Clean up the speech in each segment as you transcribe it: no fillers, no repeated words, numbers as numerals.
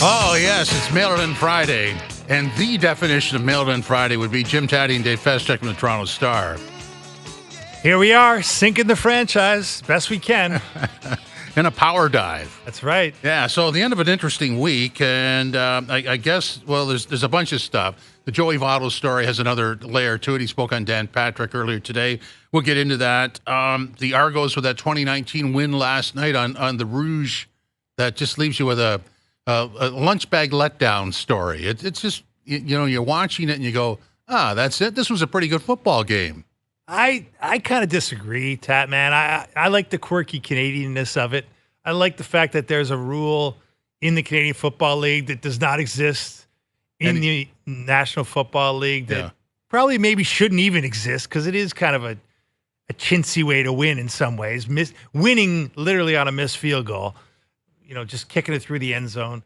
Oh, yes, it's Mail-In Friday. And the definition of Mail-In Friday would be Jim Tatti and Dave Feschuk from the Toronto Star. Here we are, sinking the franchise best we can. In a power dive. That's right. Yeah, so the end of an interesting week, and I guess, well, there's a bunch of stuff. The Joey Votto story has another layer to it. He spoke on Dan Patrick earlier today. We'll get into that. The Argos with that 2019 win last night on the Rouge, that just leaves you with a lunch bag letdown story. It's just, you're watching it and you go, that's it? This was a pretty good football game. I kind of disagree, Tat, man. I like the quirky Canadianness of it. I like the fact that there's a rule in the Canadian Football League that does not exist in the National Football League that probably maybe shouldn't even exist because it is kind of a chintzy way to win in some ways. Winning literally on a missed field goal, just kicking it through the end zone.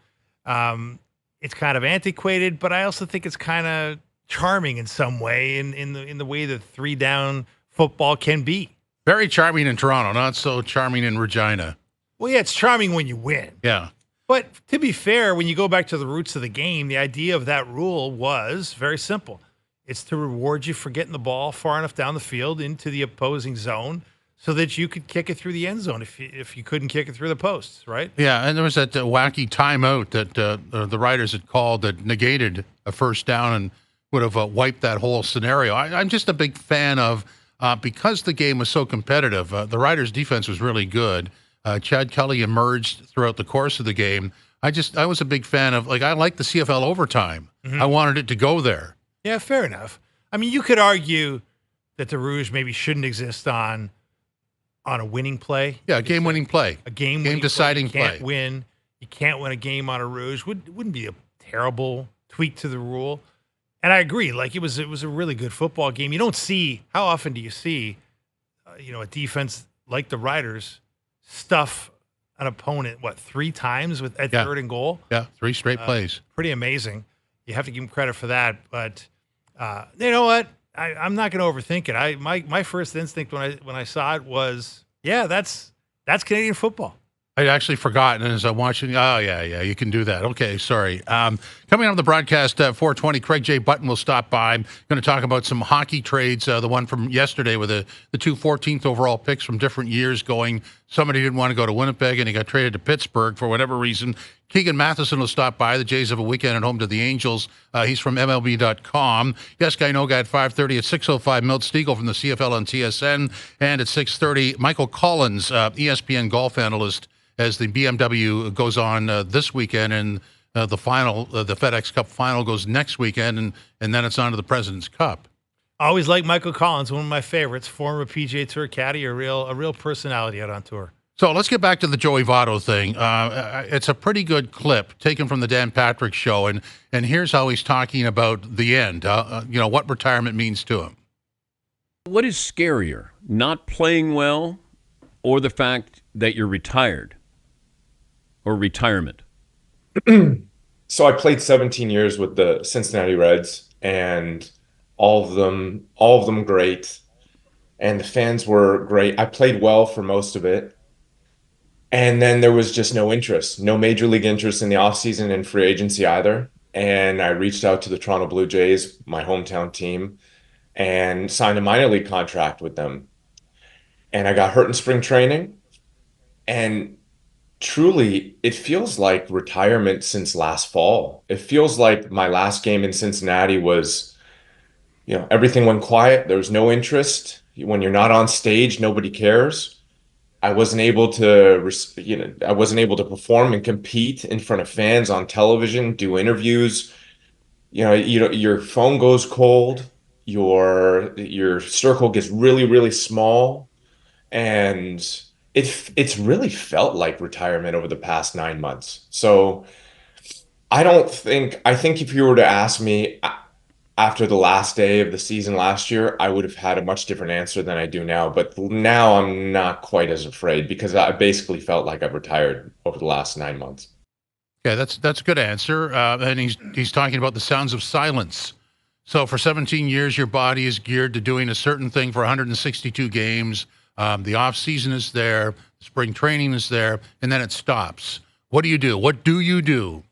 It's kind of antiquated, but I also think it's kind of charming in some way in the way that 3-down football can be. Very charming in Toronto, not so charming in Regina. Well, yeah, it's charming when you win. Yeah. But to be fair, when you go back to the roots of the game, the idea of that rule was very simple. It's to reward you for getting the ball far enough down the field into the opposing zone so that you could kick it through the end zone if you couldn't kick it through the posts, right? Yeah, and there was that wacky timeout that the Riders had called that negated a first down and would have wiped that whole scenario. I'm just a big fan of, because the game was so competitive, the Riders' defense was really good. Chad Kelly emerged throughout the course of the game. I was a big fan of, I like the CFL overtime. Mm-hmm. I wanted it to go there. Yeah, fair enough. I mean, you could argue that the Rouge maybe shouldn't exist on a winning play. Yeah, a game-winning play. A game-deciding play. You can't win a game on a Rouge. Wouldn't be a terrible tweak to the rule. And I agree. It was a really good football game. You don't see, how often do you see, a defense like the Riders stuff an opponent, 3 times at third and goal? Yeah, 3 straight plays. Pretty amazing. You have to give him credit for that. But you know what? I'm not going to overthink it. My first instinct when I saw it was, yeah, that's Canadian football. I'd actually forgotten as I'm watching. Oh, yeah, you can do that. Okay, sorry. Coming on the broadcast at 4:20, Craig J. Button will stop by. I'm going to talk about some hockey trades, the one from yesterday with the 2 14th overall picks from different years going. Somebody didn't want to go to Winnipeg, and he got traded to Pittsburgh for whatever reason. Keegan Matheson will stop by. The Jays have a weekend at home to the Angels. He's from MLB.com. Yes Guy, No Guy at 5:30. At 6:05, Milt Stiegel from the CFL on TSN. And at 6:30, Michael Collins, ESPN golf analyst, as the BMW goes on this weekend, and the final, the FedEx Cup final goes next weekend, and then it's on to the President's Cup. I always like Michael Collins, one of my favorites, former PGA Tour caddy, a real personality out on tour. So let's get back to the Joey Votto thing. It's a pretty good clip taken from the Dan Patrick show, and here's how he's talking about the end, what retirement means to him. What is scarier, not playing well or the fact that you're retired? Or retirement? So I played 17 years with the Cincinnati Reds, and all of them great, and the fans were great. I played well for most of it, and then there was just no interest, no major league interest in the offseason and free agency either. And I reached out to the Toronto Blue Jays, my hometown team, and signed a minor league contract with them. And I got hurt in spring training, and truly, it feels like retirement since last fall. It feels like my last game in Cincinnati was, everything went quiet. There was no interest. When you're not on stage, nobody cares. I wasn't able to perform and compete in front of fans on television, do interviews. Your phone goes cold. Your circle gets really, really small, and it's really felt like retirement over the past 9 months. So I think if you were to ask me after the last day of the season last year, I would have had a much different answer than I do now. But now I'm not quite as afraid because I basically felt like I've retired over the last 9 months. Yeah, that's a good answer. And he's talking about the sounds of silence. So for 17 years, your body is geared to doing a certain thing for 162 games. The off season is there, spring training is there, and then it stops. What do you do? What do you do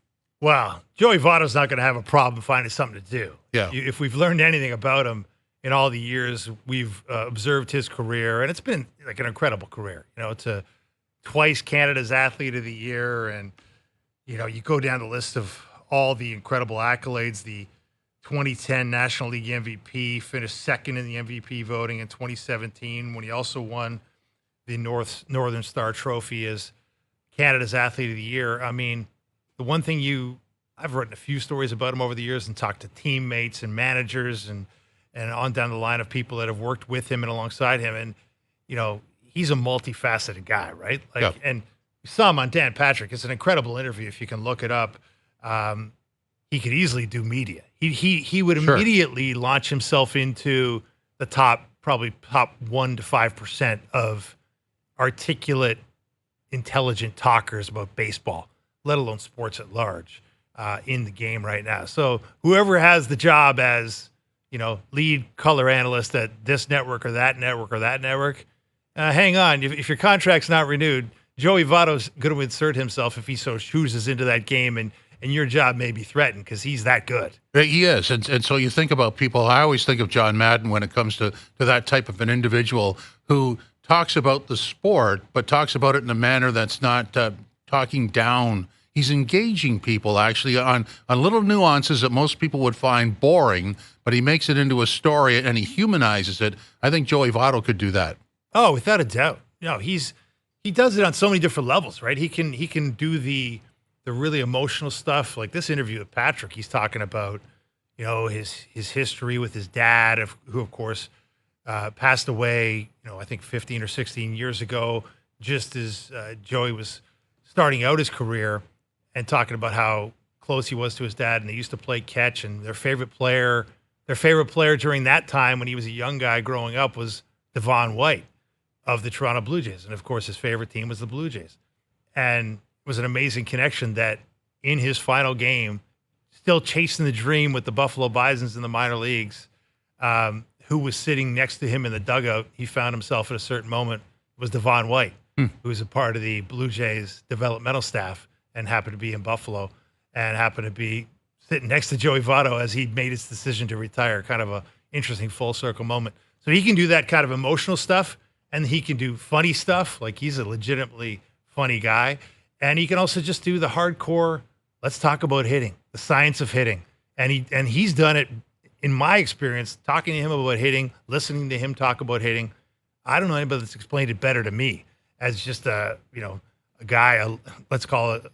Well, Joey Votto's not going to have a problem finding something to do. Yeah. If we've learned anything about him in all the years we've observed his career, and it's been like an incredible career. To twice Canada's Athlete of the Year, and you go down the list of all the incredible accolades. The 2010 National League MVP, finished second in the MVP voting in 2017 when he also won the Northern Star Trophy as Canada's Athlete of the Year. I mean, the one thing I've written a few stories about him over the years and talked to teammates and managers and on down the line of people that have worked with him and alongside him. And, he's a multifaceted guy, right? And you saw him on Dan Patrick. It's an incredible interview if you can look it up. He could easily do media. He would immediately launch himself into the probably top 1% to 5% of articulate, intelligent talkers about baseball, let alone sports at large, in the game right now. So whoever has the job as, lead color analyst at this network or that network, hang on. If your contract's not renewed, Joey Votto's going to insert himself if he so chooses into that game, and your job may be threatened because he's that good. He is. And so you think about people, I always think of John Madden when it comes to that type of an individual who talks about the sport, but talks about it in a manner that's not talking down. He's engaging people actually on little nuances that most people would find boring, but he makes it into a story and he humanizes it. I think Joey Votto could do that. Oh, without a doubt. He does it on so many different levels, right? He can do the really emotional stuff. Like this interview with Patrik, he's talking about, his history with his dad, who of course passed away, I think 15 or 16 years ago, just as Joey was starting out his career, and talking about how close he was to his dad, and they used to play catch, and their favorite player during that time when he was a young guy growing up was Devon White of the Toronto Blue Jays. And of course, his favorite team was the Blue Jays. And it was an amazing connection that in his final game, still chasing the dream with the Buffalo Bisons in the minor leagues, who was sitting next to him in the dugout, he found himself at a certain moment, was Devon White, who was a part of the Blue Jays developmental staff and happened to be in Buffalo and happened to be sitting next to Joey Votto as he made his decision to retire. Kind of a interesting full circle moment. So he can do that kind of emotional stuff, and he can do funny stuff. Like he's a legitimately funny guy. And he can also just do the hardcore, let's talk about hitting, the science of hitting. And he's done it, in my experience, talking to him about hitting, listening to him talk about hitting. I don't know anybody that's explained it better to me as just a guy, let's call it,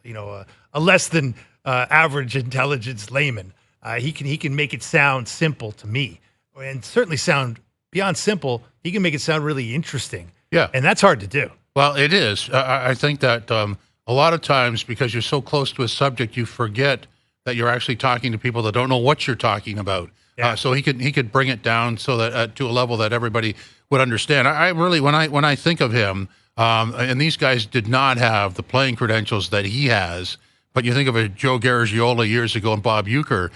a less than average intelligence layman. He can make it sound simple to me, and certainly sound beyond simple. He can make it sound really interesting. Yeah. And that's hard to do. Well, it is. I think that a lot of times, because you're so close to a subject, you forget that you're actually talking to people that don't know what you're talking about. Yeah. So he could bring it down so that to a level that everybody would understand. I really, when I think of him, and these guys did not have the playing credentials that he has, but you think of a Joe Garagiola years ago and Bob Uecker,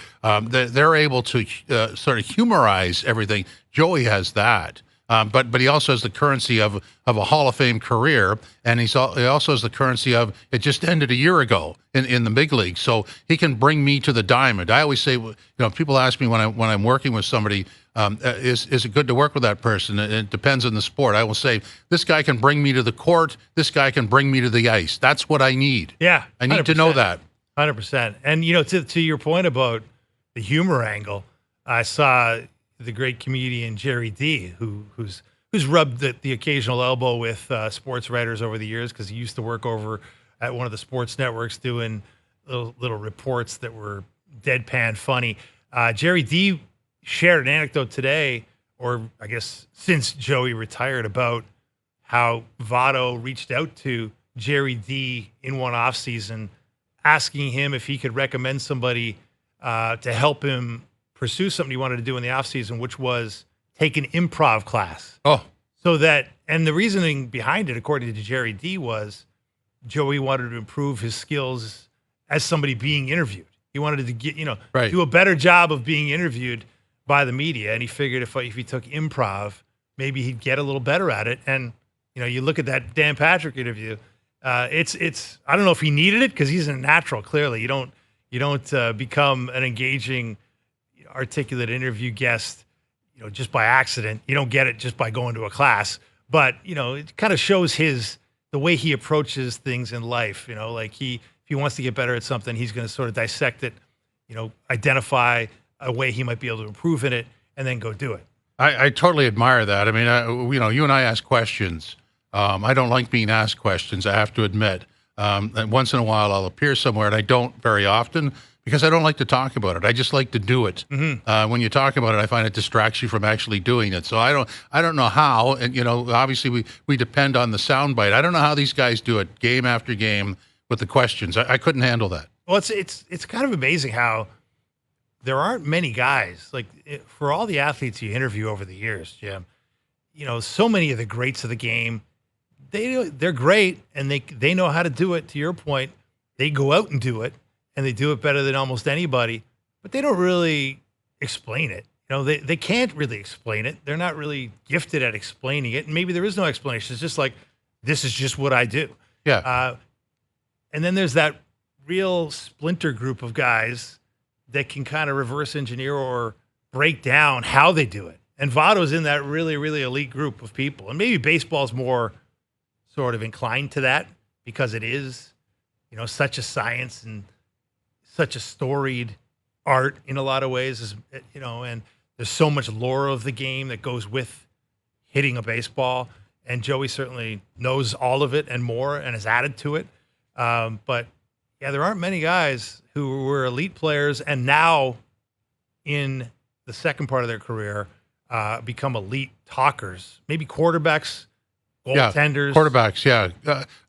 they're able to sort of humorize everything. Joey has that. But he also has the currency of a Hall of Fame career, and he also has the currency of it just ended a year ago in the big league. So he can bring me to the diamond. I always say, people ask me when I'm working with somebody, is it good to work with that person? It depends on the sport. I will say, this guy can bring me to the court. This guy can bring me to the ice. That's what I need. Yeah, I need to know that. 100%. And to your point about the humor angle, I saw the great comedian Jerry D, who's rubbed the occasional elbow with sports writers over the years, because he used to work over at one of the sports networks doing little reports that were deadpan funny. Jerry D shared an anecdote today, or I guess since Joey retired, about how Votto reached out to Jerry D in one offseason, asking him if he could recommend somebody to help him pursue something he wanted to do in the offseason, which was take an improv class. Oh. So that, and the reasoning behind it, according to Jerry D, was Joey wanted to improve his skills as somebody being interviewed. He wanted to get, do a better job of being interviewed by the media. And he figured if he took improv, maybe he'd get a little better at it. And, you look at that Dan Patrick interview, it's I don't know if he needed it, because he's a natural, clearly. You You don't become an engaging, articulate interview guest, just by accident. You don't get it just by going to a class. But, it kind of shows the way he approaches things in life. Like if he wants to get better at something, he's going to sort of dissect it, identify a way he might be able to improve in it, and then go do it. I totally admire that. I mean, you and I ask questions. I don't like being asked questions, I have to admit. And once in a while I'll appear somewhere, and I don't very often because I don't like to talk about it. I just like to do it. Mm-hmm. When you talk about it, I find it distracts you from actually doing it. So I don't know how, and obviously we depend on the soundbite. I don't know how these guys do it game after game with the questions. I couldn't handle that. Well, it's kind of amazing how there aren't many guys for all the athletes you interview over the years, Jim. So many of the greats of the game, they're great and they know how to do it. To your point, they go out and do it, and they do it better than almost anybody. But they don't really explain it. They can't really explain it. They're not really gifted at explaining it. And maybe there is no explanation. It's just like, this is just what I do. Yeah. And then there's that real splinter group of guys that can kind of reverse engineer or break down how they do it. And Votto's in that really, really elite group of people. And maybe baseball's more sort of inclined to that because it is, such a science and such a storied art in a lot of ways, and there's so much lore of the game that goes with hitting a baseball. And Joey certainly knows all of it and more and has added to it. But yeah, there aren't many guys who were elite players and now in the second part of their career become elite talkers, maybe quarterbacks, goaltenders. Yeah, quarterbacks, yeah.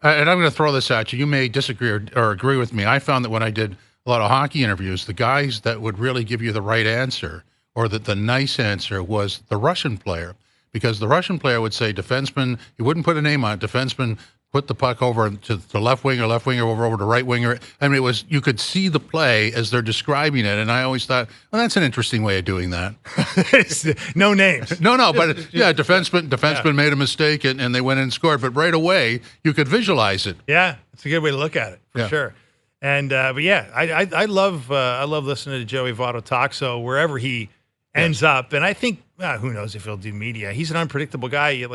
And I'm going to throw this at you. You may disagree or agree with me. I found that when I did a lot of hockey interviews, the guys that would really give you the right answer or the nice answer was the Russian player. Because the Russian player would say defenseman, he wouldn't put a name on it, defenseman put the puck over to the left winger over to right winger. I mean, you could see the play as they're describing it, and I always thought, well, that's an interesting way of doing that. No names. No, but defenseman made a mistake, and they went in and scored. But right away, you could visualize it. Yeah, it's a good way to look at it, for sure. And but yeah, I love listening to Joey Votto talk. So wherever he ends up, and I think who knows if he'll do media. He's an unpredictable guy.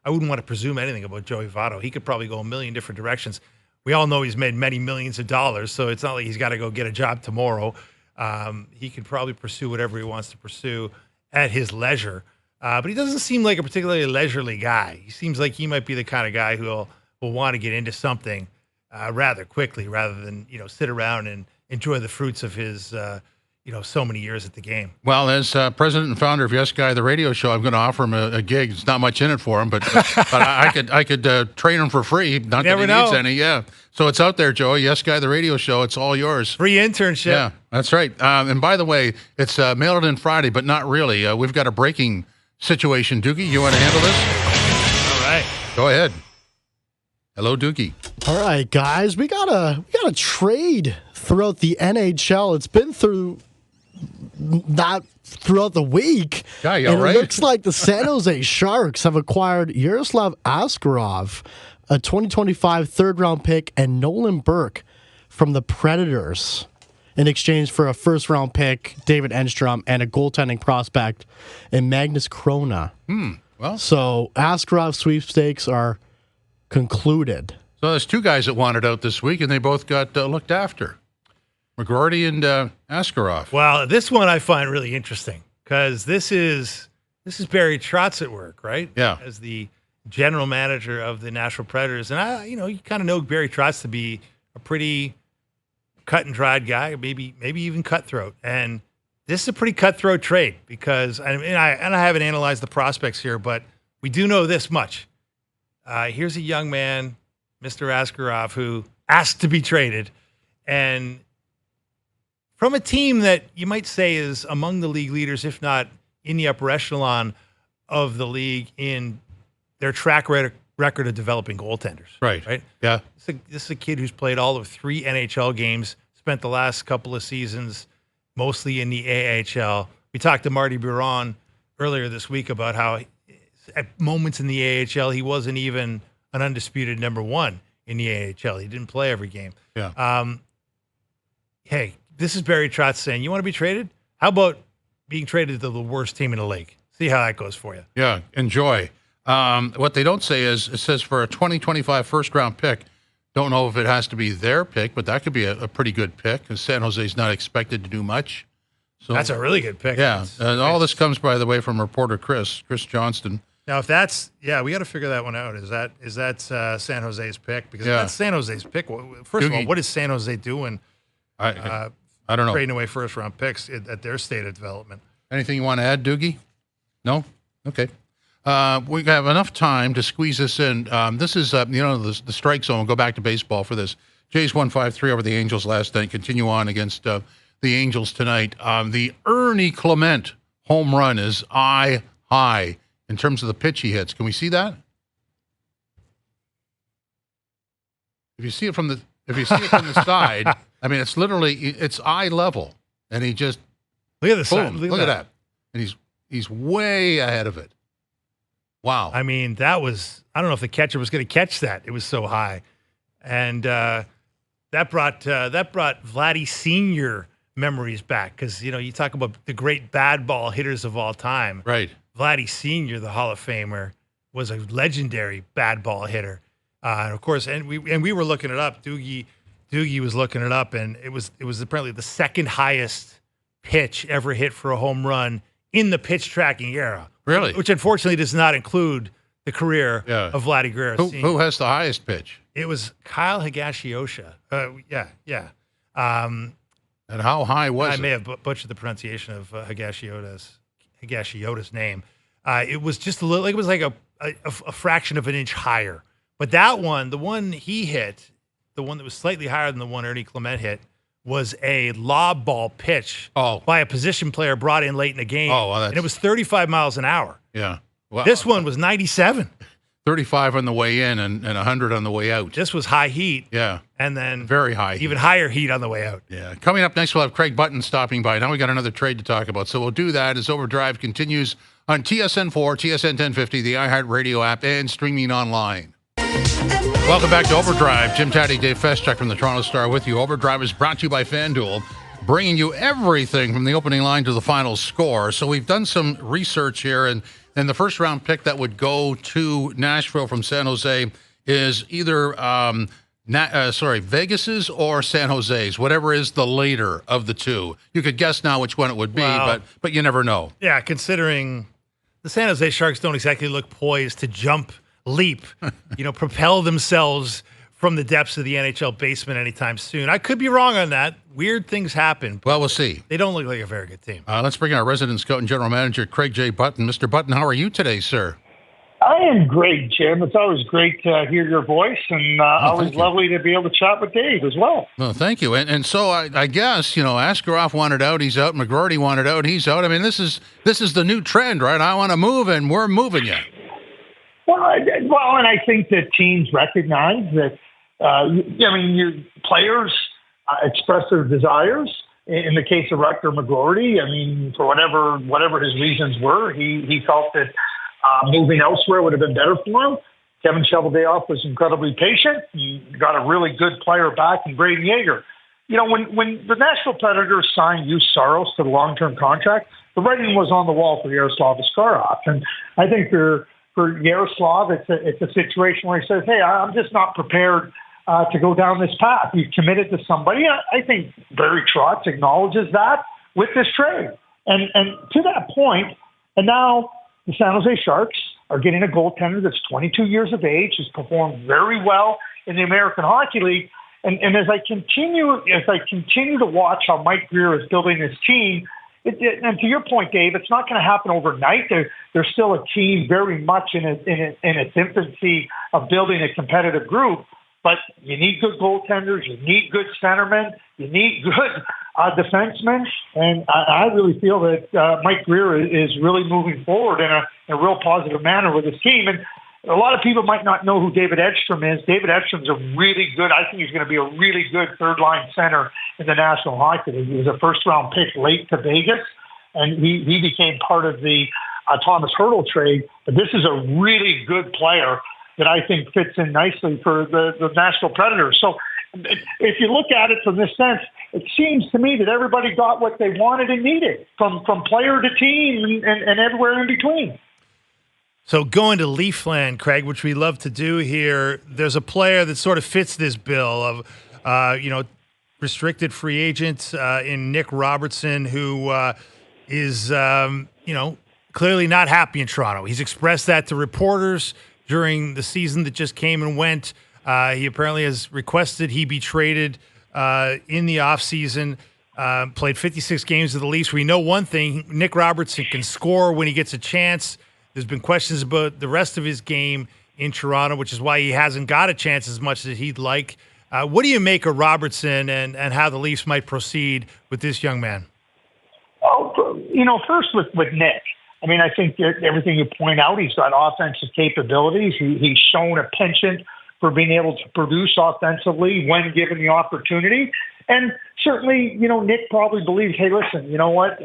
I wouldn't want to presume anything about Joey Votto. He could probably go a million different directions. We all know he's made many millions of dollars, so it's not like he's got to go get a job tomorrow. He could probably pursue whatever he wants to pursue at his leisure. But he doesn't seem like a particularly leisurely guy. He seems like he might be the kind of guy who will want to get into something rather quickly, rather than sit around and enjoy the fruits of his so many years at the game. Well, as president and founder of Yes Guy, the radio show, I'm going to offer him a gig. It's not much in it for him, but I could train him for free. Not that he needs any. Yeah. So it's out there, Joey. Yes Guy, the radio show. It's all yours. Free internship. Yeah, that's right. And by the way, it's mailed in Friday, but not really. We've got a breaking situation. Doogie, you want to handle this? All right. Go ahead. Hello, Doogie. All right, guys. We got a trade throughout the NHL. It's been throughout the week. Yeah, and it looks like the San Jose Sharks have acquired Yaroslav Askarov, a 2025 third-round pick, and Nolan Burke from the Predators in exchange for a first-round pick, David Enstrom, and a goaltending prospect in Magnus Krona. Well, so Askarov sweepstakes are concluded. So there's two guys that wanted out this week, and they both got looked after. McGroarty and Askarov. Well, this one I find really interesting because this is Barry Trotz at work, right? Yeah. As the general manager of the Nashville Predators, and you kind of know Barry Trotz to be a pretty cut and dried guy, maybe even cutthroat. And this is a pretty cutthroat trade because, and I haven't analyzed the prospects here, but we do know this much. Here's a young man, Mr. Askarov, who asked to be traded, and from a team that you might say is among the league leaders, if not in the upper echelon of the league in their track record of developing goaltenders. Right. Yeah. This is a kid who's played all of 3 NHL games, spent the last couple of seasons mostly in the AHL. We talked to Marty Biron earlier this week about how at moments in the AHL, he wasn't even an undisputed number 1 in the AHL. He didn't play every game. Yeah. Hey, this is Barry Trotz saying, you want to be traded? How about being traded to the worst team in the league? See how that goes for you. Yeah, enjoy. What they don't say is, it says for a 2025 first-round pick, don't know if it has to be their pick, but that could be a pretty good pick because San Jose's not expected to do much. So That's a really good pick. yeah. All this comes, by the way, from reporter Chris Johnston. Now, if that's we got to figure that one out. Is that San Jose's pick? Because if that's San Jose's pick, first of all, what is San Jose doing? I don't know. Trading away first-round picks at their state of development. Anything you want to add, Doogie? No? Okay. We have enough time to squeeze this in. This is, the strike zone. We'll go back to baseball for this. Jays 1-5-3 over the Angels last night. Continue on against the Angels tonight. The Ernie Clement home run is eye high in terms of the pitch he hits. Can we see that? If you see it from the side, I mean, it's eye level, and he just look at the boom, side. look at that, and he's way ahead of it. Wow. I mean, I don't know if the catcher was going to catch that. It was so high. And that brought Vladdy Sr. memories back because, you talk about the great bad ball hitters of all time. Right. Vladdy Sr., the Hall of Famer, was a legendary bad ball hitter. And of course, we were looking it up. Doogie was looking it up, and it was apparently the second highest pitch ever hit for a home run in the pitch tracking era. Really? Which unfortunately does not include the career of Vladdy Guerrero Sr. Who has the highest pitch? It was Kyle Higashioka. Yeah. And how high was it? I may have butchered the pronunciation of Higashiota's name. It was just a little, it was like a fraction of an inch higher. But that one, the one he hit, the one that was slightly higher than the one Ernie Clement hit, was a lob ball pitch by a position player brought in late in the game. And it was 35 miles an hour. Yeah. Well, this one was 97. 35 on the way in and 100 on the way out. This was high heat. Yeah. And then very high even higher heat on the way out. Yeah. Coming up next, we'll have Craig Button stopping by. Now we got another trade to talk about. So we'll do that as Overdrive continues on TSN 4, TSN 1050, the iHeartRadio app, and streaming online. Welcome back to Overdrive. Jim Tatti, Dave Feschuk from the Toronto Star with you. Overdrive is brought to you by FanDuel, bringing you everything from the opening line to the final score. So we've done some research here, and the first round pick that would go to Nashville from San Jose is either Vegas's or San Jose's, whatever is the later of the two. You could guess now which one it would be, but you never know. Yeah, considering the San Jose Sharks don't exactly look poised to leap, propel themselves from the depths of the NHL basement anytime soon. I could be wrong on that. Weird things happen. Well, we'll see. They don't look like a very good team. Let's bring in our resident scout and general manager, Craig J. Button. Mr. Button, how are you today, sir? I am great, Jim. It's always great to hear your voice, and always lovely to be able to chat with Dave as well. Well, thank you. And so I guess, Askarov wanted out, he's out. McGroarty wanted out, he's out. I mean, this is the new trend, right? I want to move, and we're moving you. Well, and I think that teams recognize that, your players express their desires. In the case of Rutger McGroarty, for whatever his reasons were, he felt that moving elsewhere would have been better for him. Kevin Cheveldayoff was incredibly patient. He got a really good player back in Braden Yeager. When the Nashville Predators signed Juuse Saros to the long-term contract, the writing was on the wall for Yaroslav Askarov. And I think for Yaroslav, it's a situation where he says, hey, I'm just not prepared to go down this path. You've committed to somebody. I think Barry Trotz acknowledges that with this trade. And to that point, and now the San Jose Sharks are getting a goaltender that's 22 years of age, who's performed very well in the American Hockey League. And as I continue to watch how Mike Grier is building his team, and to your point, Dave, it's not going to happen overnight. They're still a team very much in its infancy of building a competitive group. But you need good goaltenders, you need good centermen, you need good defensemen, and I really feel that Mike Grier is really moving forward in a real positive manner with his team. And a lot of people might not know who David Edstrom is. David Edstrom's a really good, I think he's going to be a really good third-line center in the National Hockey League. He was a first-round pick late to Vegas, and he became part of the Thomas Hertl trade. But this is a really good player that I think fits in nicely for the Nashville Predators. So if you look at it from this sense, it seems to me that everybody got what they wanted and needed from player to team and everywhere in between. So going to Leafland, Craig, which we love to do here, there's a player that sort of fits this bill of, restricted free agent in Nick Robertson, who is, clearly not happy in Toronto. He's expressed that to reporters during the season that just came and went. He apparently has requested he be traded in the offseason. Played 56 games with the Leafs. We know one thing, Nick Robertson can score when he gets a chance. There's been questions about the rest of his game in Toronto, which is why he hasn't got a chance as much as he'd like. What do you make of Robertson and how the Leafs might proceed with this young man? Oh, first with Nick, I mean, I think that everything you point out, he's got offensive capabilities. He's shown a penchant for being able to produce offensively when given the opportunity. And certainly, Nick probably believes, hey, listen, you know what?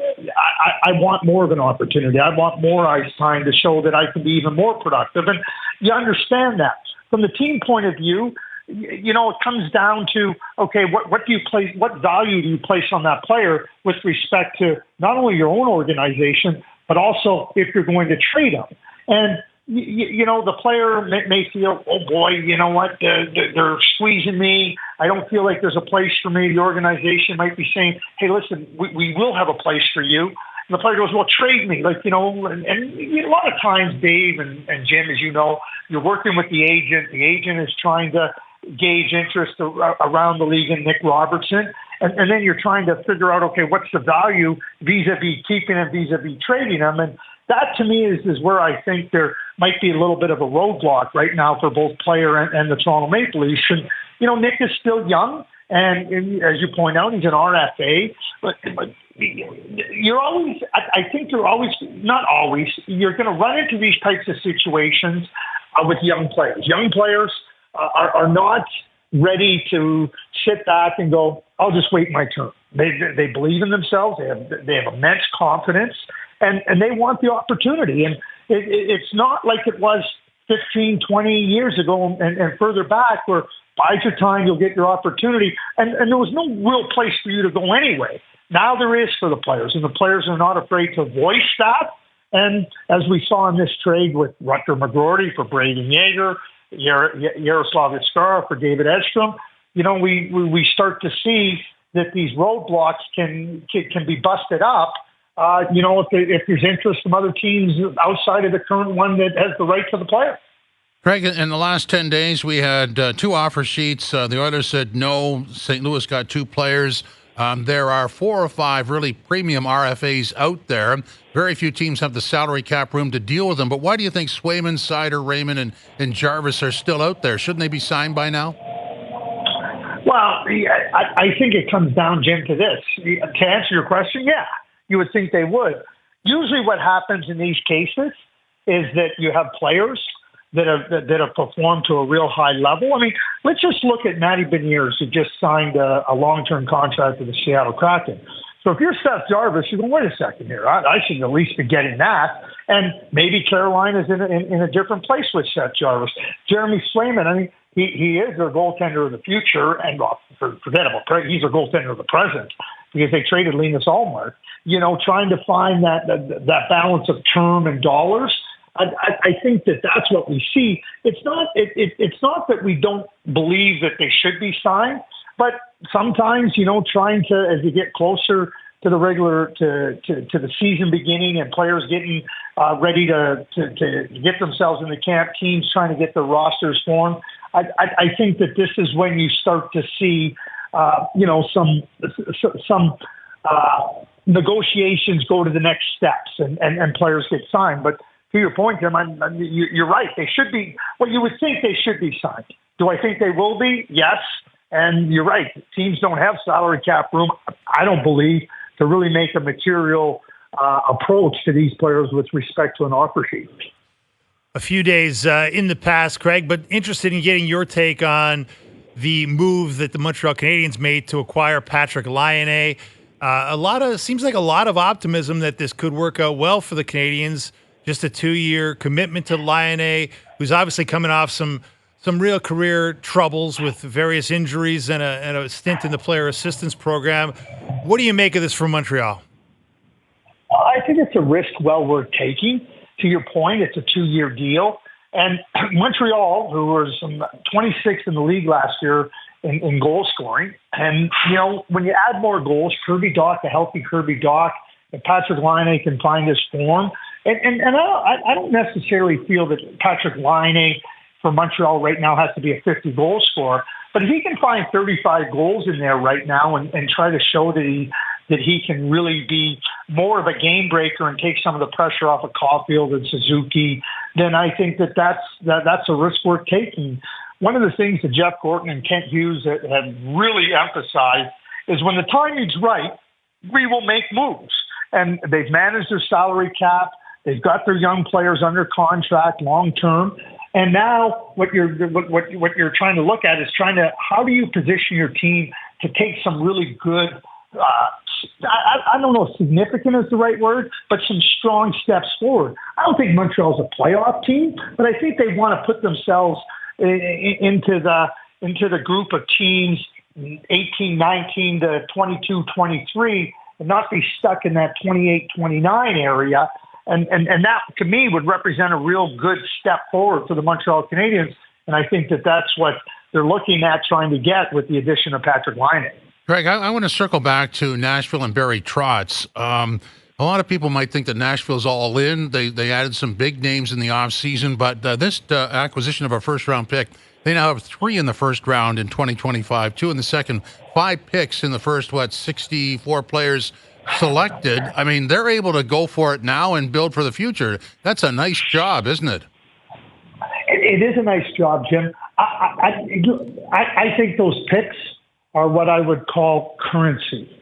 I want more of an opportunity. I want more ice time to show that I can be even more productive. And you understand that. From the team point of view, it comes down to, okay, what do you place? What value do you place on that player with respect to not only your own organization, but also if you're going to trade him? And the player may feel, oh boy, you know what? They're squeezing me. I don't feel like there's a place for me. The organization might be saying, hey, listen, we will have a place for you. And the player goes, well, trade me. And a lot of times, Dave and Jim, as you know, you're working with the agent. The agent is trying to gauge interest around the league in Nick Robertson. And then you're trying to figure out, okay, what's the value vis-a-vis keeping him, vis-a-vis trading him. And that, to me, is where I think there might be a little bit of a roadblock right now for both player and the Toronto Maple Leafs. And, Nick is still young. And as you point out, he's an RFA. But you're always, I think you're always, not always, you're going to run into these types of situations with young players. Young players are not ready to sit back and go, I'll just wait my turn. They believe in themselves. They have immense confidence, and they want the opportunity. And it's not like it was 15, 20 years ago and further back where bide your time, you'll get your opportunity. And there was no real place for you to go anyway. Now there is for the players, and the players are not afraid to voice that. And as we saw in this trade with Rutger McGroarty for Braden Yeager, Yaroslav Askarov for David Edstrom, we start to see that these roadblocks can be busted up. If there's interest from other teams outside of the current one that has the right to the player. Craig, in the last 10 days, we had 2 offer sheets. The Oilers said no. St. Louis got 2 players. There are 4 or 5 really premium RFAs out there. Very few teams have the salary cap room to deal with them. But why do you think Swayman, Sider, Raymond, and Jarvis are still out there? Shouldn't they be signed by now? Well, I think it comes down, Jim, to this. To answer your question, yeah, you would think they would. Usually what happens in these cases is that you have players that have performed to a real high level. I mean, let's just look at Matty Beniers, who just signed a long-term contract with the Seattle Kraken. So if you're Seth Jarvis, you're going, wait a second here. I should at least be getting that. And maybe Carolina's in a different place with Seth Jarvis. Jeremy Swayman, I mean, he is their goaltender of the future, and forget about he's their goaltender of the present because they traded Linus Ullmark. Trying to find that balance of term and dollars. I think that's what we see. It's not that we don't believe that they should be signed, but sometimes trying to, as you get closer to the regular to the season beginning and players getting ready to get themselves in the camp, teams trying to get their rosters formed. I think that this is when you start to see some negotiations go to the next steps and players get signed. But to your point, Jim, you're right. They should be. Well, you would think they should be signed. Do I think they will be? Yes. And you're right. Teams don't have salary cap room, I don't believe, to really make a material approach to these players with respect to an offer sheet. A few days in the past, Craig, but interested in getting your take on the move that the Montreal Canadiens made to acquire Patrik Laine. Seems like a lot of optimism that this could work out well for the Canadiens. Just a 2-year commitment to Laine, who's obviously coming off some some real career troubles with various injuries and a stint in the player assistance program. What do you make of this from Montreal? I think it's a risk well worth taking. To your point, it's a 2-year deal. And Montreal, who was 26th in the league last year in goal scoring, and, when you add more goals, Kirby Dach, a healthy Kirby Dach, and Patrik Laine can find his form. And I don't necessarily feel that Patrik Laine for Montreal right now has to be a 50-goal scorer. But if he can find 35 goals in there right now and try to show that he can really be more of a game breaker and take some of the pressure off of Caulfield and Suzuki, then I think that's a risk worth taking. One of the things that Jeff Gorton and Kent Hughes have really emphasized is when the timing's right, we will make moves. And they've managed their salary cap. They've got their young players under contract long term. And now what you're trying to look at is how do you position your team to take some really good, I don't know if significant is the right word, but some strong steps forward. I don't think Montreal's a playoff team, but I think they want to put themselves into the group of teams 18, 19 to 22, 23 and not be stuck in that 28, 29 area. And that, to me, would represent a real good step forward for the Montreal Canadiens. And I think that's what they're looking at trying to get with the addition of Patrik Laine. Greg, I want to circle back to Nashville and Barry Trotz. A lot of people might think that Nashville's all in. They added some big names in the offseason, but this acquisition of a first-round pick, they now have 3 in the first round in 2025, 2 in the second, 5 picks in the first, 64 players selected. I mean, they're able to go for it now and build for the future. That's a nice job, isn't it? It is a nice job, Jim. I think those picks are what I would call currency.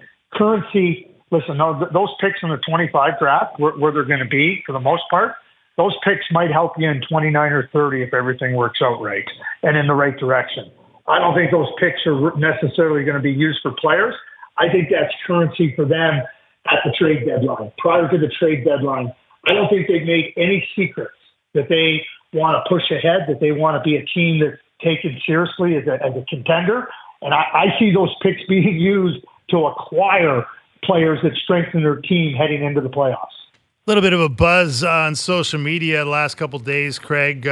Listen, those picks in the 25 draft, where they're going to be for the most part, those picks might help you in 29 or 30 if everything works out right and in the right direction. I don't think those picks are necessarily going to be used for players. I think that's currency for them at the trade deadline, prior to the trade deadline. I don't think they've made any secrets that they want to push ahead, that they want to be a team that's taken seriously as a contender. And I see those picks being used to acquire players that strengthen their team heading into the playoffs. A little bit of a buzz on social media the last couple of days, Craig,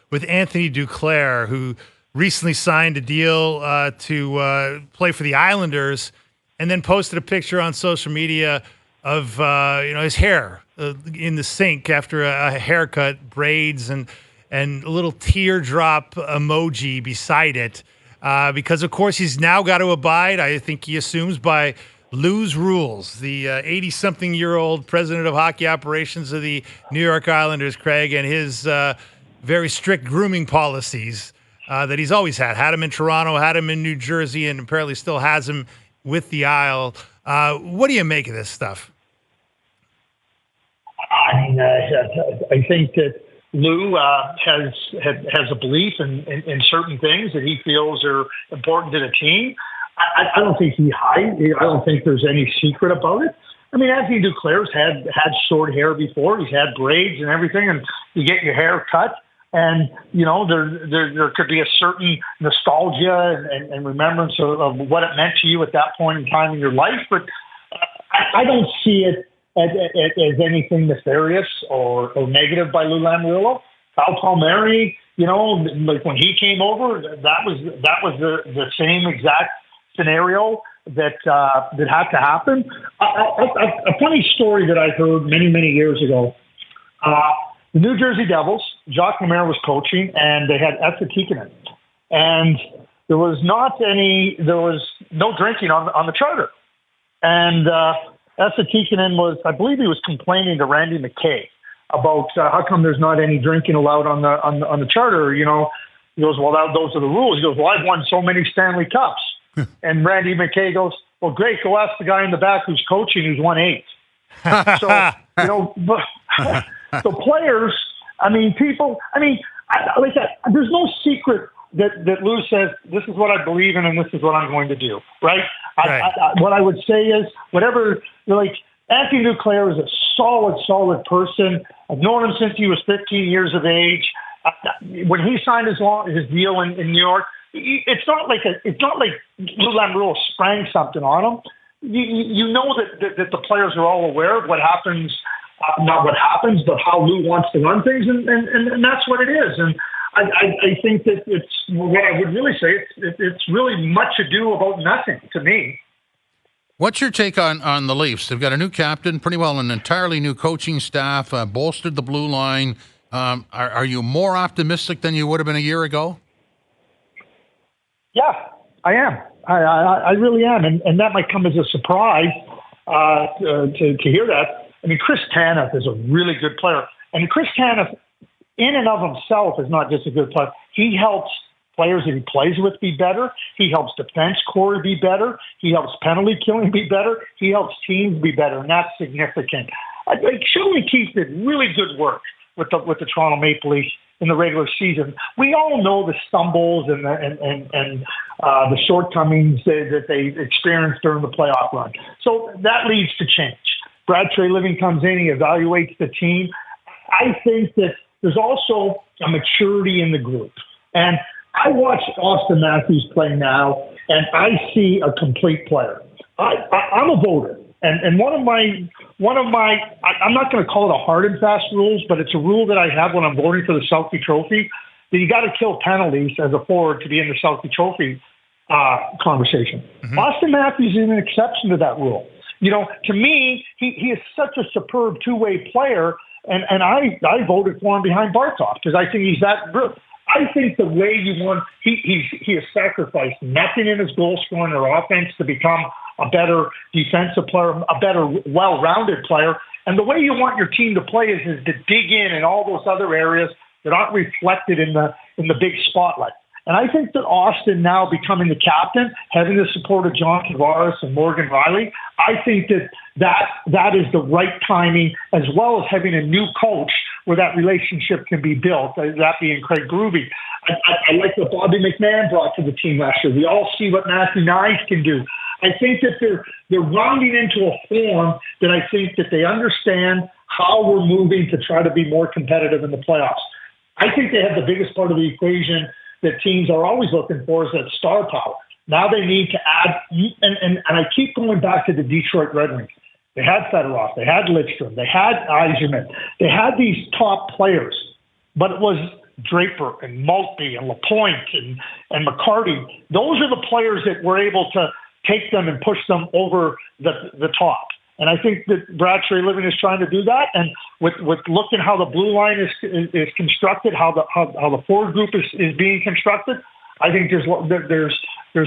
with Anthony Duclair, who recently signed a deal to play for the Islanders, and then posted a picture on social media of his hair in the sink after a haircut, braids, and a little teardrop emoji beside it, because of course he's now got to abide, I think he assumes, by Lou's rules. The 80-something-year-old president of hockey operations of the New York Islanders, Craig, and his very strict grooming policies that he's always had him in Toronto, had him in New Jersey, and apparently still has him with the Isle. What do you make of this stuff? I mean, I think that Lou has a belief in certain things that he feels are important to the team. I don't think he hides. I don't think there's any secret about it. I mean, Anthony Duclair's had short hair before. He's had braids and everything, and you get your hair cut. And, there could be a certain nostalgia and remembrance of what it meant to you at that point in time in your life. But I don't see it as anything nefarious or negative by Lou Lamoriello. Val Palmieri, like when he came over, that was the same exact scenario that had to happen. A funny story that I heard many years ago. The New Jersey Devils, Jacques Lemaire was coaching, and they had Esa Tikkanen. And there was no drinking on the charter. And Esa Tikkanen I believe he was complaining to Randy McKay about how come there's not any drinking allowed on the charter. He goes, well, those are the rules. He goes, well, I've won so many Stanley Cups. And Randy McKay goes, well, great, go ask the guy in the back who's coaching who's won 8. So players, people, like that, there's no secret that Lou says, this is what I believe in and this is what I'm going to do, right? What I would say is, Anthony Duclair is a solid person. I've known him since he was 15 years of age. When he signed his deal in New York, it's not like Lou Lamoriello sprang something on him. You know that the players are all aware of what happens, not what happens, but how Lou wants to run things, and that's what it is. And I think that it's what I would really say. It's really much ado about nothing to me. What's your take on the Leafs? They've got a new captain, pretty well an entirely new coaching staff, bolstered the blue line. Are you more optimistic than you would have been a year ago? Yeah, I am. I really am, and that might come as a surprise to hear that. I mean, Chris Tanev is a really good player, and Chris Tanev, in and of himself, is not just a good player. He helps players that he plays with be better. He helps defense core be better. He helps penalty killing be better. He helps teams be better, and that's significant. Sheldon Keefe did really good work with the Toronto Maple Leafs in the regular season. We all know the stumbles and the shortcomings that they experienced during the playoff run. So that leads to change. Brad Treliving comes in, he evaluates the team. I think that there's also a maturity in the group. And I watch Austin Matthews play now, and I see a complete player. I'm a voter. And one of my, I'm not going to call it a hard and fast rules, but it's a rule that I have when I'm voting for the Selke Trophy, that you got to kill penalties as a forward to be in the Selke Trophy conversation. Mm-hmm. Austin Matthews is an exception to that rule. You know, to me, he is such a superb two-way player, and I voted for him behind Barkov because I think he's that good. I think the way you want, he has sacrificed nothing in his goal scoring or offense to become a better defensive player, a better, well-rounded player. And the way you want your team to play is to dig in all those other areas that aren't reflected in the big spotlight. And I think that Austin now becoming the captain, having the support of John Tavares and Morgan Riley, I think that is the right timing, as well as having a new coach where that relationship can be built, that being Craig Berube. I like what Bobby McMahon brought to the team last year. We all see what Matthew Nyes can do. I think that they're rounding into a form that I think that they understand how we're moving to try to be more competitive in the playoffs. I think they have the biggest part of the equation that teams are always looking for is that star power. Now they need to add, and I keep going back to the Detroit Red Wings. They had Fedorov, they had Lidstrom, they had Yzerman, they had these top players, but it was Draper and Maltby and Lapointe and McGroarty. Those are the players that were able to take them and push them over the top. And I think that Brad Treliving is trying to do that. And with looking how the blue line is constructed, how the forward group is being constructed, I think there's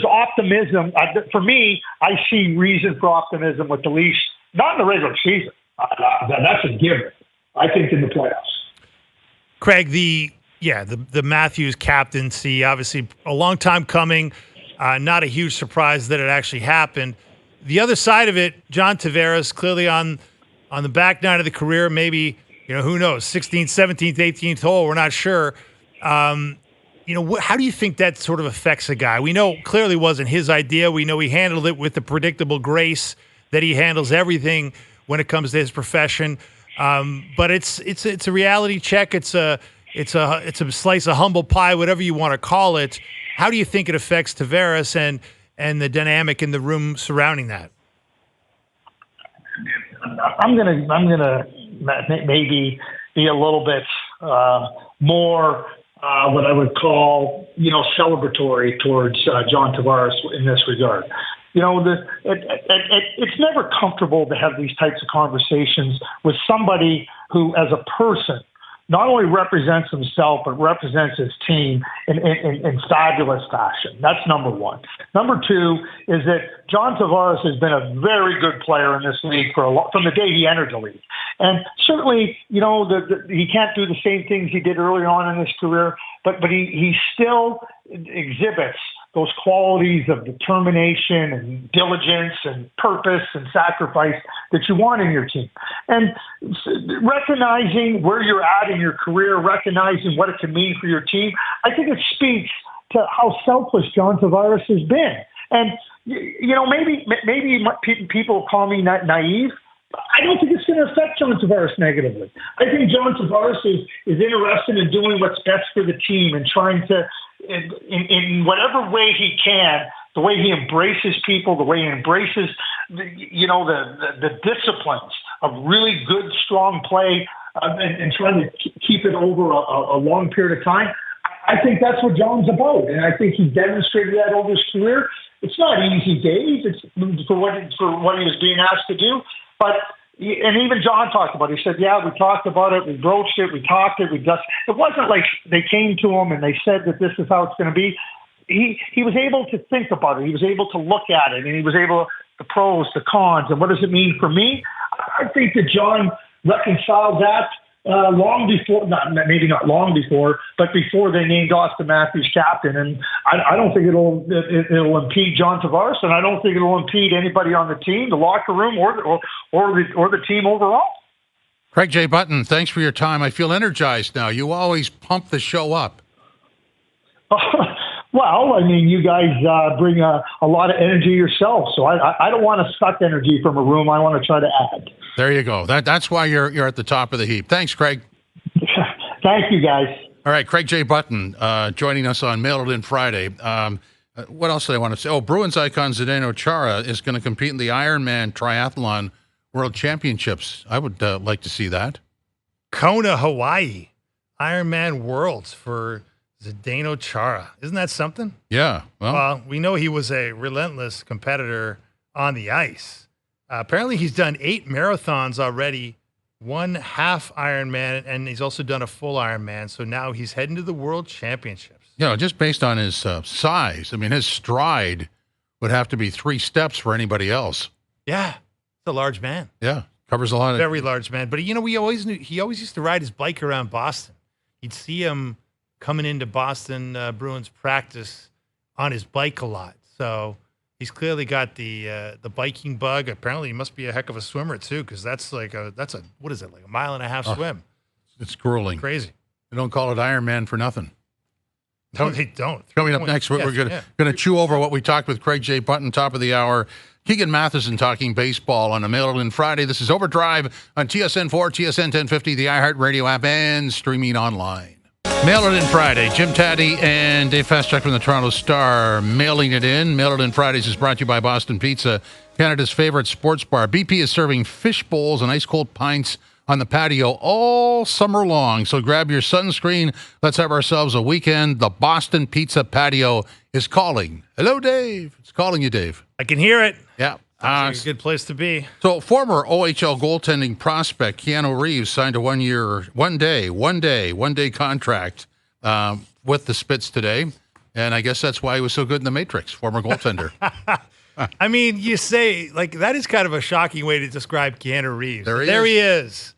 optimism. For me, I see reason for optimism with the Leafs, not in the regular season. That's a given. I think in the playoffs. Craig, the Matthews captaincy, obviously a long time coming. Not a huge surprise that it actually happened. The other side of it, John Tavares, clearly on the back nine of the career, maybe, who knows, 16th, 17th, 18th hole, we're not sure. How do you think that sort of affects a guy? We know clearly wasn't his idea. We know he handled it with the predictable grace that he handles everything when it comes to his profession. But it's a reality check. It's a slice of humble pie, whatever you want to call it. How do you think it affects Tavares and the dynamic in the room surrounding that? I'm gonna maybe be a little bit more what I would call celebratory towards John Tavares in this regard. It's never comfortable to have these types of conversations with somebody who, as a person, not only represents himself, but represents his team in fabulous fashion. That's number one. Number two is that John Tavares has been a very good player in this league from the day he entered the league. And certainly, he can't do the same things he did early on in his career, but he still exhibits those qualities of determination and diligence and purpose and sacrifice that you want in your team. And recognizing where you're at in your career, recognizing what it can mean for your team, I think it speaks to how selfless John Tavares has been. And, maybe people call me naive. I don't think it's going to affect John Tavares negatively. I think John Tavares is interested in doing what's best for the team and trying to, in whatever way he can, the way he embraces people, the way he embraces, the disciplines of really good, strong play and trying to keep it over a long period of time. I think that's what John's about, and I think he demonstrated that over his career. It's not easy days. It's for what he was being asked to do, but. And even John talked about it. He said, yeah, we talked about it, we broached it, we talked it, we just. It wasn't like they came to him and they said that this is how it's going to be. He was able to think about it. He was able to look at it, and he was able the pros, the cons, and what does it mean for me? I think that John reconciled that long before, maybe not long before, but before they named Austin Matthews captain. And I don't think it'll impede John Tavares, and I don't think it'll impede anybody on the team, the locker room, or the team overall. Craig J. Button, thanks for your time. I feel energized now. You always pump the show up. Well, I mean, you guys bring a lot of energy yourself, so I don't want to suck energy from a room. I want to try to add. There you go. That's why you're at the top of the heap. Thanks, Craig. Thank you, guys. All right, Craig J. Button joining us on Mail It In Friday. What else did I want to say? Oh, Bruins icon Zdeno Chara is going to compete in the Ironman Triathlon World Championships. I would like to see that. Kona, Hawaii, Ironman Worlds for Zdeno Chara. Isn't that something? Yeah. Well, we know he was a relentless competitor on the ice. Apparently, he's done 8 marathons already, 1 half Ironman, and he's also done a full Ironman. So now he's heading to the World Championships. Just based on his size, I mean, his stride would have to be 3 steps for anybody else. Yeah, it's a large man. Yeah, covers a lot of... Very large man. But, we always knew he always used to ride his bike around Boston. You'd see him coming into Boston Bruins practice on his bike a lot. So he's clearly got the biking bug. Apparently, he must be a heck of a swimmer too, because that's a what is it, like a 1.5 mile swim? It's grueling. Crazy. They don't call it Ironman for nothing. No, they don't. Coming up next, we're going to chew over what we talked with Craig J. Button, top of the hour. Keegan Matheson talking baseball on a Mail In Friday. This is Overdrive on TSN 4, TSN 1050, the iHeartRadio app, and streaming online. Mail It In Friday. Jim Tatti and Dave Feschuk from the Toronto Star mailing it in. Mail It In Fridays is brought to you by Boston Pizza, Canada's favorite sports bar. BP is serving fish bowls and ice cold pints on the patio all summer long. So grab your sunscreen. Let's have ourselves a weekend. The Boston Pizza patio is calling. Hello, Dave. It's calling you, Dave. I can hear it. Yeah. It's a good place to be. So former OHL goaltending prospect Keanu Reeves signed a one-day contract with the Spits today. And I guess that's why he was so good in The Matrix, former goaltender. I mean, you say, that is kind of a shocking way to describe Keanu Reeves. There he is.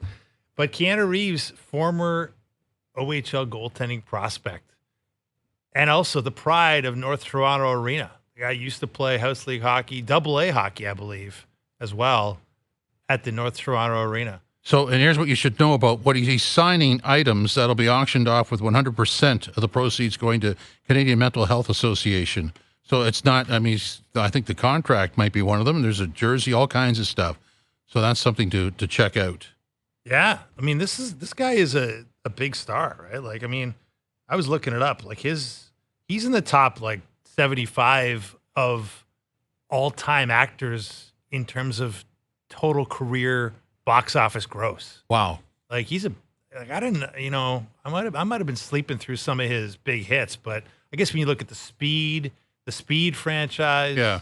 But Keanu Reeves, former OHL goaltending prospect, and also the pride of North Toronto Arena. The guy used to play house league hockey, AA hockey, I believe, as well, at the North Toronto Arena. So, and here's what you should know about what he's signing items that'll be auctioned off with 100% of the proceeds going to Canadian Mental Health Association. So it's not, I think the contract might be one of them. There's a jersey, all kinds of stuff. So that's something to check out. Yeah. This guy is a big star, right? I was looking it up. He's in the top, 75 of all-time actors in terms of total career box office gross. Wow. I didn't, I might have been sleeping through some of his big hits, but I guess when you look at the Speed franchise,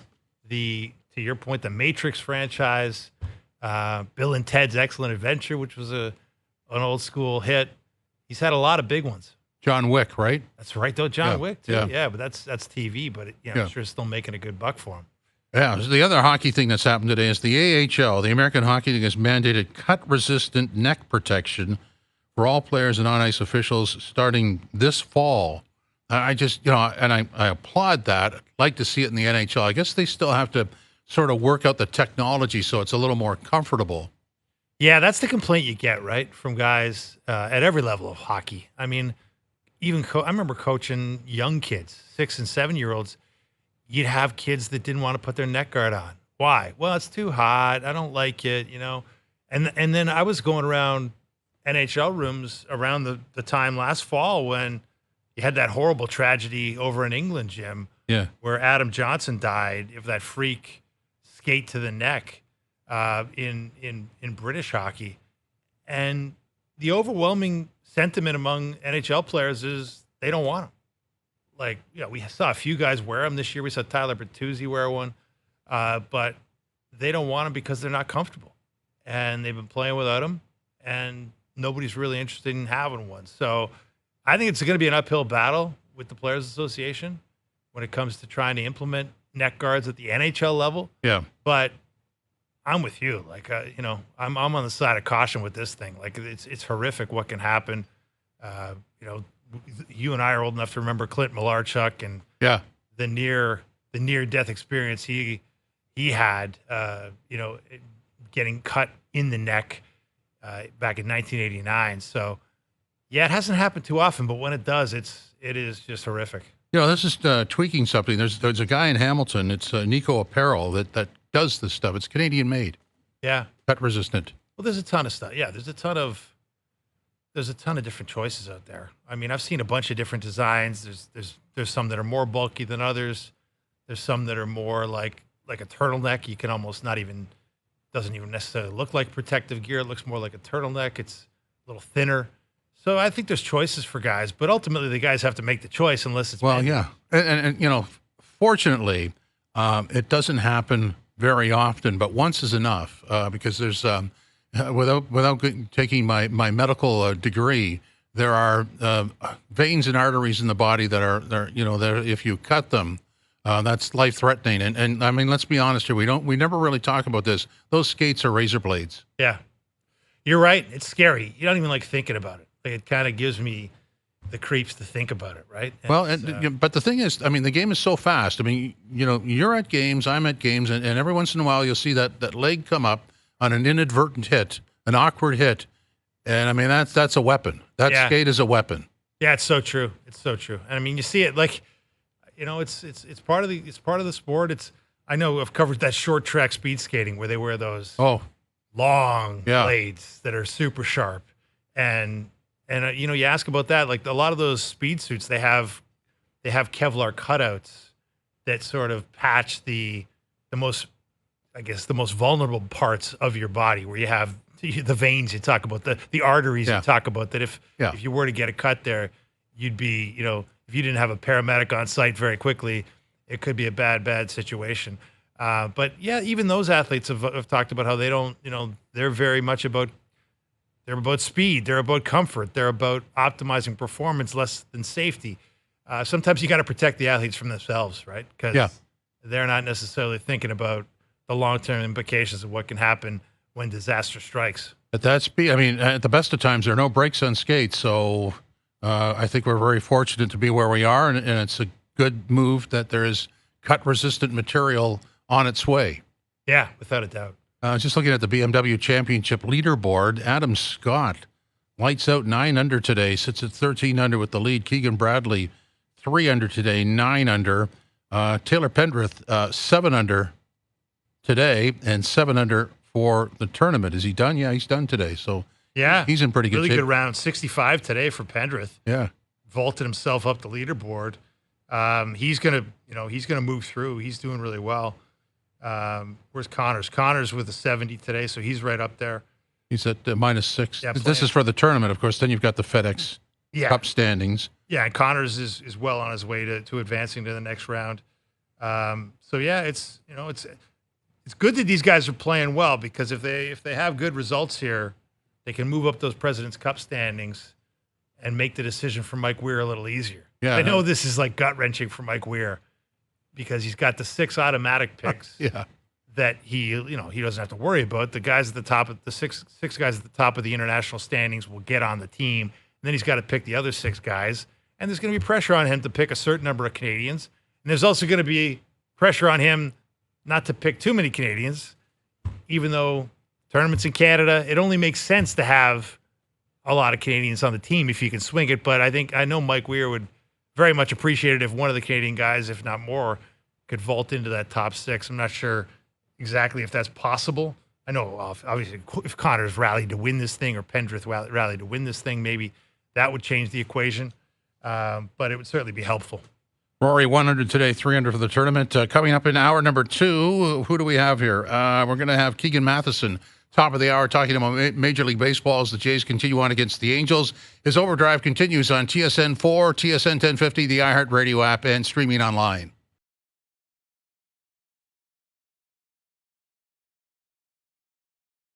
to your point, the Matrix franchise, Bill and Ted's Excellent Adventure, which was an old school hit. He's had a lot of big ones. John Wick, right? That's right, though. John Wick, too. Yeah. Yeah, but that's TV, but I'm sure it's still making a good buck for him. Yeah. So the other hockey thing that's happened today is the AHL, the American Hockey League, has mandated cut-resistant neck protection for all players and on-ice officials starting this fall. I just, and I applaud that. I'd like to see it in the NHL. I guess they still have to sort of work out the technology so it's a little more comfortable. Yeah, that's the complaint you get, right, from guys at every level of hockey. I remember coaching young kids, 6 and 7-year-olds. You'd have kids that didn't want to put their neck guard on. Why? Well, it's too hot. I don't like it, And then I was going around NHL rooms around the time last fall when you had that horrible tragedy over in England, Jim, Yeah. where Adam Johnson died of that freak skate to the neck in British hockey. And the overwhelming sentiment among NHL players is they don't want them. Like, we saw a few guys wear them this year. We saw Tyler Bertuzzi wear one, but they don't want them because they're not comfortable. And they've been playing without them, and nobody's really interested in having one. So I think it's going to be an uphill battle with the Players Association when it comes to trying to implement neck guards at the NHL level. Yeah. But I'm with you. Like, I'm on the side of caution with this thing. Like, it's horrific what can happen. You and I are old enough to remember Clint Malarchuk and Yeah. the near death experience he had. Getting cut in the neck back in 1989. So, yeah, it hasn't happened too often, but when it does, it is just horrific. This is tweaking something. There's a guy in Hamilton. It's Nico Apparel that does this stuff. It's Canadian made. Yeah. Cut resistant. Well, there's a ton of stuff. Yeah, there's a ton of different choices out there. I mean, I've seen a bunch of different designs. There's some that are more bulky than others. There's some that are more like a turtleneck. You can almost doesn't even necessarily look like protective gear. It looks more like a turtleneck. It's a little thinner. So I think there's choices for guys, but ultimately the guys have to make the choice unless it's yeah. And fortunately, it doesn't happen very often, but once is enough because there's without taking my medical degree, there are veins and arteries in the body that are if you cut them, that's life-threatening. And I mean, let's be honest here. We never really talk about this. Those skates are razor blades. Yeah, you're right. It's scary. You don't even like thinking about it. Like, it kind of gives me the creeps to think about it, right? But the thing is, I mean, the game is so fast. I mean, you're at games, I'm at games, and every once in a while you'll see that leg come up on an inadvertent hit, an awkward hit, and I mean that's a weapon. That skate is a weapon. Yeah, it's so true. It's so true. And I mean, you see it like. It's part of the sport. I know I've covered that short track speed skating where they wear those long blades that are super sharp, and you ask about that. Like, a lot of those speed suits, they have Kevlar cutouts that sort of patch the most vulnerable parts of your body, where you have the veins you talk about, the arteries you talk about. That if you were to get a cut there, you'd be if you didn't have a paramedic on site very quickly, it could be a bad situation. But yeah, even those athletes have talked about how they don't, they're very much about speed. They're about comfort. They're about optimizing performance less than safety. Sometimes you got to protect the athletes from themselves, right? Because they're not necessarily thinking about the long-term implications of what can happen when disaster strikes. At that speed, I mean, at the best of times, there are no brakes on skates, so I think we're very fortunate to be where we are, and it's a good move that there is cut-resistant material on its way. Yeah, without a doubt. Just looking at the BMW Championship leaderboard, Adam Scott lights out 9 under today, sits at 13 under with the lead. Keegan Bradley, 3 under today, 9 under. Taylor Pendrith, 7 under today, and 7 under for the tournament. Is he done? Yeah, he's done today. So he's in pretty good shape. Really good round. 65 today for Pendrith. Yeah. Vaulted himself up the leaderboard. He's gonna move through. He's doing really well. Where's Connors? Connors with a 70 today, so he's right up there. He's at -6. Yeah, this is for the tournament, of course. Then you've got the FedEx Cup standings. Yeah, and Connors is well on his way to advancing to the next round. So yeah, it's good that these guys are playing well, because if they have good results here, they can move up those President's Cup standings and make the decision for Mike Weir a little easier. Yeah, I know this is like gut-wrenching for Mike Weir because he's got the 6 automatic picks that he doesn't have to worry about. The guys at the top of the six guys at the top of the international standings will get on the team, and then he's got to pick the other 6 guys, and there's going to be pressure on him to pick a certain number of Canadians, and there's also going to be pressure on him not to pick too many Canadians, even though tournaments in Canada, it only makes sense to have a lot of Canadians on the team if you can swing it. But I know Mike Weir would very much appreciate it if one of the Canadian guys, if not more, could vault into that top 6. I'm not sure exactly if that's possible I know, obviously, if Connor's rallied to win this thing or Pendrith rallied to win this thing, maybe that would change the equation. But it would certainly be helpful. Rory, 100 today, 300 for the tournament. Coming up in hour number 2, who do we have here? We're going to have Keegan Matheson, top of the hour, talking about Major League Baseball as the Jays continue on against the Angels. His Overdrive continues on TSN 4, TSN 1050, the iHeartRadio app, and streaming online.